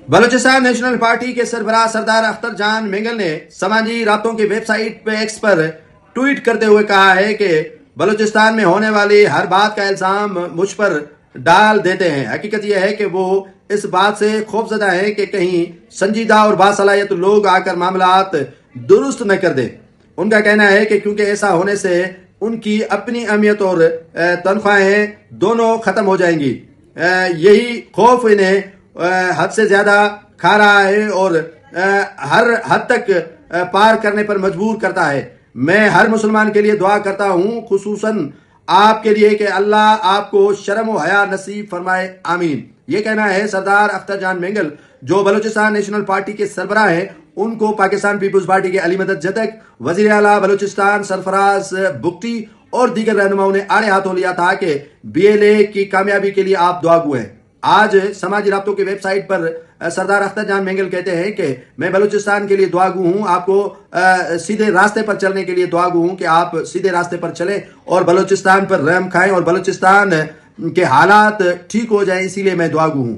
Balochistan national party کے سربراہ سردار اختر جان مینگل نے سماجی رابطوں کی ویب سائٹ پہ ایکس پر ٹویٹ کرتے ہوئے کہا ہے کہ بلوچستان میں ہونے والی ہر بات کا الزام مجھ پر ڈال دیتے ہیں۔ حقیقت یہ ہے کہ وہ اس بات سے خوفزدہ ہیں کہ کہیں سنجیدہ اور باصلاحیت لوگ آ کر معاملات درست نہ کر دیں۔ ان کا کہنا ہے کہ کیونکہ ایسا ہونے سے ان کی اپنی اہمیت اور تنخواہیں دونوں ختم ہو جائیں گی۔ یہی خوف انہیں حد سے زیادہ کھا رہا ہے اور ہر حد تک پار کرنے پر مجبور کرتا ہے۔ میں ہر مسلمان کے لیے دعا کرتا ہوں، خصوصاً آپ کے لیے، کہ اللہ آپ کو شرم و حیا نصیب فرمائے، آمین۔ یہ کہنا ہے سردار اختر جان مینگل، جو بلوچستان نیشنل پارٹی کے سربراہ ہیں۔ ان کو پاکستان پیپلز پارٹی کے علی مدد جتک، وزیر اعلیٰ بلوچستان سرفراز بگٹی اور دیگر رہنماؤں نے آڑے ہاتھوں لیا تھا کہ BLA کی کامیابی کے لیے آپ دعا گو ہیں۔ آج سماجی رابطوں کی ویب سائٹ پر سردار اختر جان مینگل کہتے ہیں کہ میں بلوچستان کے لیے دعا گو ہوں، آپ کو سیدھے راستے پر چلنے کے لیے دعا گو ہوں کہ آپ سیدھے راستے پر چلیں اور بلوچستان پر رحم کھائیں اور بلوچستان کے حالات ٹھیک ہو جائیں، اسی لیے میں دعا گو ہوں۔